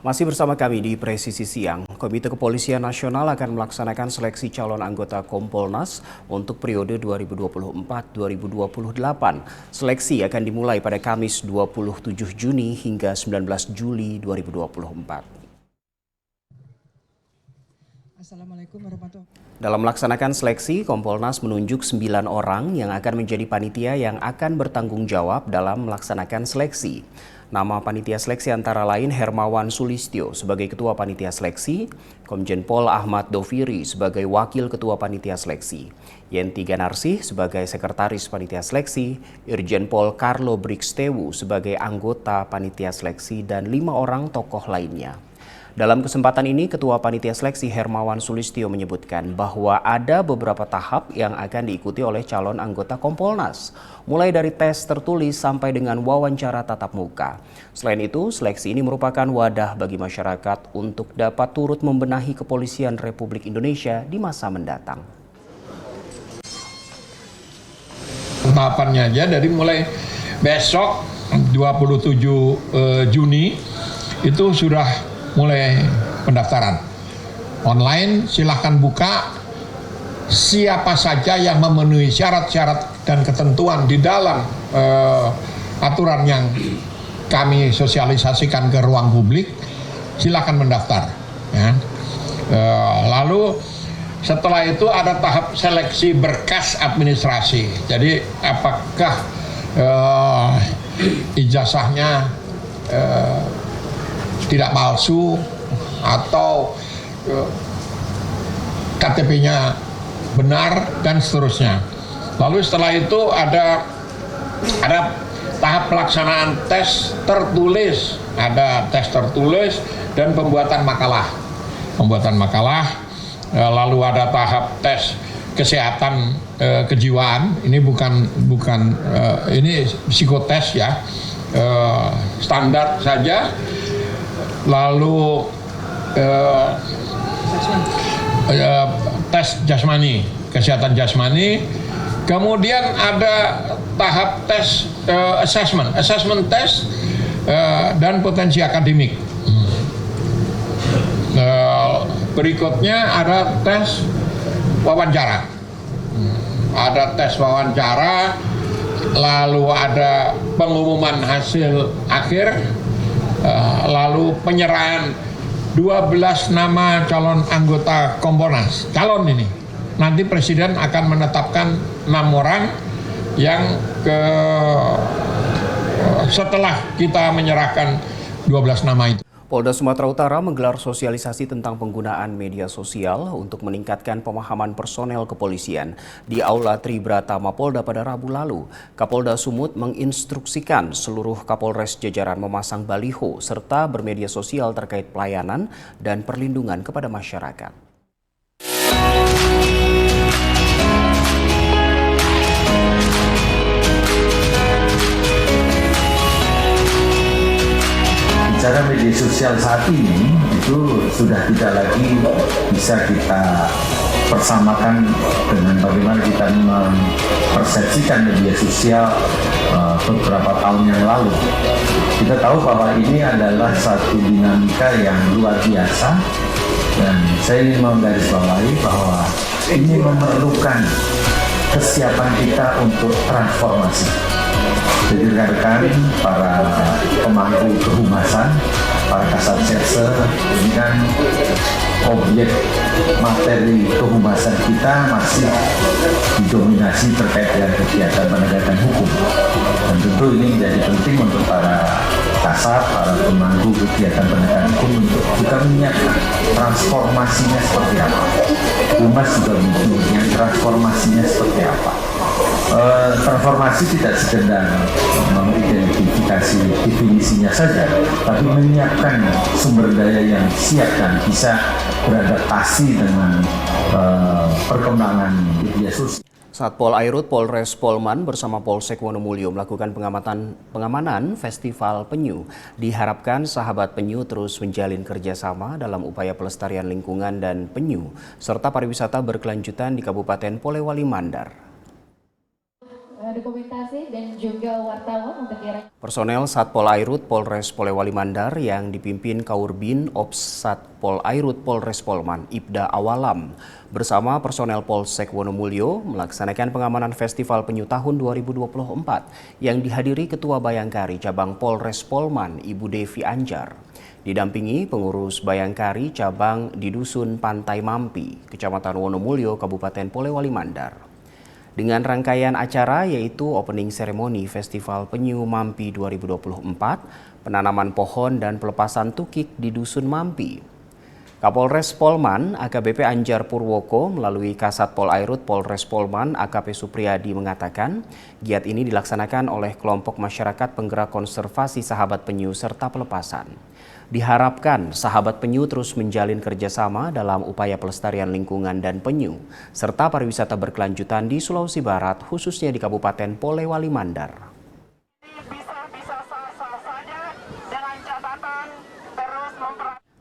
Masih bersama kami di Presisi Siang, Komite Kepolisian Nasional akan melaksanakan seleksi calon anggota Kompolnas untuk periode 2024-2028. Seleksi akan dimulai pada Kamis 27 Juni hingga 19 Juli 2024. Assalamualaikum warahmatullahi wabarakatuh. Dalam melaksanakan seleksi, Kompolnas menunjuk 9 orang yang akan menjadi panitia yang akan bertanggung jawab dalam melaksanakan seleksi. Nama panitia seleksi antara lain Hermawan Sulistyo sebagai Ketua Panitia Seleksi, Komjen Pol Ahmad Doviri sebagai Wakil Ketua Panitia Seleksi, Yenti Ganarsih sebagai Sekretaris Panitia Seleksi, Irjen Pol Carlo Brikstewu sebagai Anggota Panitia Seleksi, dan 5 orang tokoh lainnya. Dalam kesempatan ini, Ketua Panitia Seleksi Hermawan Sulistyo menyebutkan bahwa ada beberapa tahap yang akan diikuti oleh calon anggota Kompolnas, mulai dari tes tertulis sampai dengan wawancara tatap muka. Selain itu, seleksi ini merupakan wadah bagi masyarakat untuk dapat turut membenahi kepolisian Republik Indonesia di masa mendatang. Tahapannya aja dari mulai besok 27 Juni itu sudah mulai pendaftaran online. Silahkan buka, siapa saja yang memenuhi syarat-syarat dan ketentuan di dalam aturan yang kami sosialisasikan ke ruang publik, silahkan mendaftar ya. Lalu setelah itu ada tahap seleksi berkas administrasi. Jadi apakah ijazahnya tidak palsu atau KTP-nya benar dan seterusnya. Lalu setelah itu ada tahap pelaksanaan tes tertulis, ada tes tertulis dan pembuatan makalah. Lalu ada tahap tes kesehatan kejiwaan. Ini bukan ini psikotes ya, standar saja. Lalu tes jasmani, kesehatan jasmani. Kemudian ada tahap tes assessment test dan potensi akademik. Berikutnya ada tes wawancara. Lalu ada pengumuman hasil akhir. Lalu penyerahan 12 nama calon anggota Kompolnas. Calon ini nanti Presiden akan menetapkan 6 orang yang setelah kita menyerahkan 12 nama itu. Polda Sumatera Utara menggelar sosialisasi tentang penggunaan media sosial untuk meningkatkan pemahaman personel kepolisian di Aula Tribrata Mapolda pada Rabu lalu. Kapolda Sumut menginstruksikan seluruh Kapolres jajaran memasang baliho serta bermedia sosial terkait pelayanan dan perlindungan kepada masyarakat. Cara media sosial saat ini itu sudah tidak lagi bisa kita persamakan dengan bagaimana kita mempersepsikan media sosial beberapa tahun yang lalu. Kita tahu bahwa ini adalah satu dinamika yang luar biasa, dan saya ingin menggarisbawahi bahwa ini memerlukan kesiapan kita untuk transformasi. Jadi rekan-rekan para pemangku kehumasan, para kasat serse, ini kan objek materi kehumasan kita masih didominasi terkait dengan kegiatan penegakan hukum. Dan tentu ini menjadi penting untuk para kasat, para pemangku kegiatan penegakan hukum untuk kita menyiapkan transformasinya seperti apa. Humas juga mempunyai transformasinya seperti apa. Transformasi tidak sekedar mengidentifikasi definisinya saja, tapi menyiapkan sumber daya yang siap dan bisa beradaptasi dengan perkembangan media sosial. Satpol Airut Polres Polman bersama Polsek Wonomulyo melakukan pengamanan Festival Penyu. Diharapkan sahabat penyu terus menjalin kerjasama dalam upaya pelestarian lingkungan dan penyu, serta pariwisata berkelanjutan di Kabupaten Polewali Mandar. dokumentasi dan juga wartawan untuk Personel Satpol Airut Polres Polewali Mandar yang dipimpin Kaurbin Ops Satpol Airut Polres Polman Ibda Awalam bersama personel Polsek Wonomulyo melaksanakan pengamanan Festival Penyu tahun 2024 yang dihadiri Ketua Bayangkari Cabang Polres Polman Ibu Devi Anjar. Didampingi pengurus Bayangkari Cabang di Dusun Pantai Mampi, Kecamatan Wonomulyo, Kabupaten Polewali Mandar. Dengan rangkaian acara yaitu opening ceremony Festival Penyu Mampi 2024, penanaman pohon dan pelepasan tukik di Dusun Mampi. Kapolres Polman AKBP Anjar Purwoko melalui Kasatpol Airut Polres Polman AKP Supriyadi mengatakan giat ini dilaksanakan oleh kelompok masyarakat penggerak konservasi sahabat penyu serta pelepasan. Diharapkan sahabat penyu terus menjalin kerjasama dalam upaya pelestarian lingkungan dan penyu, serta pariwisata berkelanjutan di Sulawesi Barat, khususnya di Kabupaten Polewali Mandar.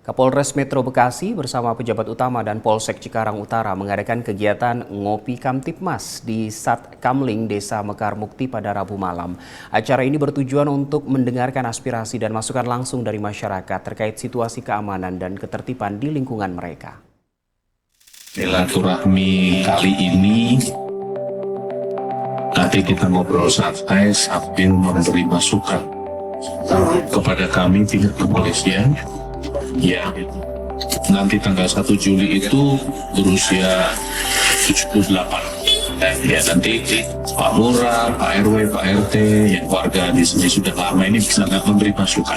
Kapolres Metro Bekasi bersama pejabat utama dan Polsek Cikarang Utara mengadakan kegiatan Ngopi Kamtipmas di Sat Kamling, Desa Mekar Mukti pada Rabu malam. Acara ini bertujuan untuk mendengarkan aspirasi dan masukan langsung dari masyarakat terkait situasi keamanan dan ketertiban di lingkungan mereka. Silaturahmi kali ini nanti kita ngobrol santai sambil memberi masukan kepada kami pihak kepolisian. Ya, nanti tanggal 1 Juli itu berusia 78. Ya, nanti Pak Lurah, Pak RW, Pak RT, yang warga di sini sudah lama ini bisa nggak memberi masukan.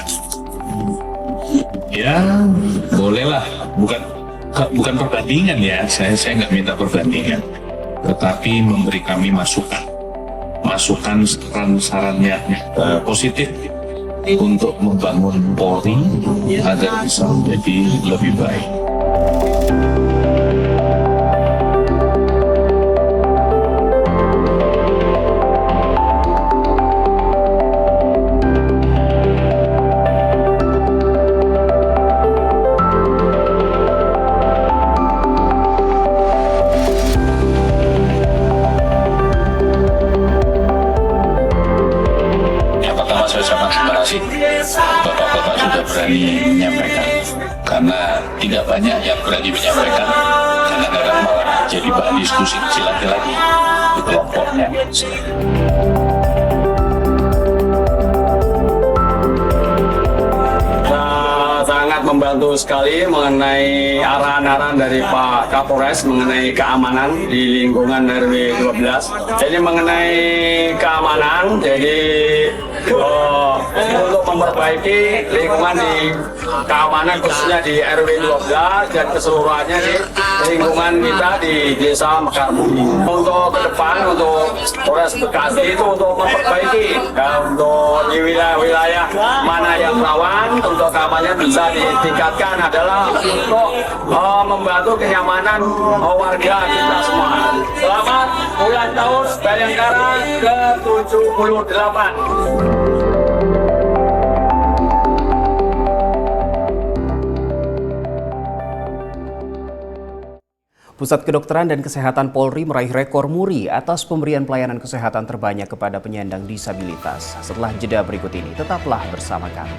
Ya, bolehlah. Bukan perbandingan ya. Saya nggak minta perbandingan, tetapi memberi kami masukan saran-sarannya positif untuk membangun Polri agar bisa menjadi lebih baik. Bapak-bapak sudah berani menyampaikan, karena tidak banyak yang berani menyampaikan, kadang-kadang malah jadi bahan diskusi lagi di kelompoknya. Sangat membantu sekali mengenai arahan-arahan dari Pak Kapolres mengenai keamanan di lingkungan RW 12. Jadi mengenai keamanan, jadi untuk memperbaiki lingkungan di keamanan khususnya di RW 12 dan keseluruhannya di lingkungan kita di Desa Mekar Mukti. Untuk ke depan, untuk Polres Bekasi itu untuk memperbaiki untuk di wilayah-wilayah mana yang rawan untuk keamanan bisa ditingkatkan adalah untuk membantu kenyamanan warga kita semua. Selamat ulang tahun Bayangkara ke-78. Pusat Kedokteran dan Kesehatan Polri meraih rekor muri atas pemberian pelayanan kesehatan terbanyak kepada penyandang disabilitas. Setelah jeda berikut ini, tetaplah bersama kami.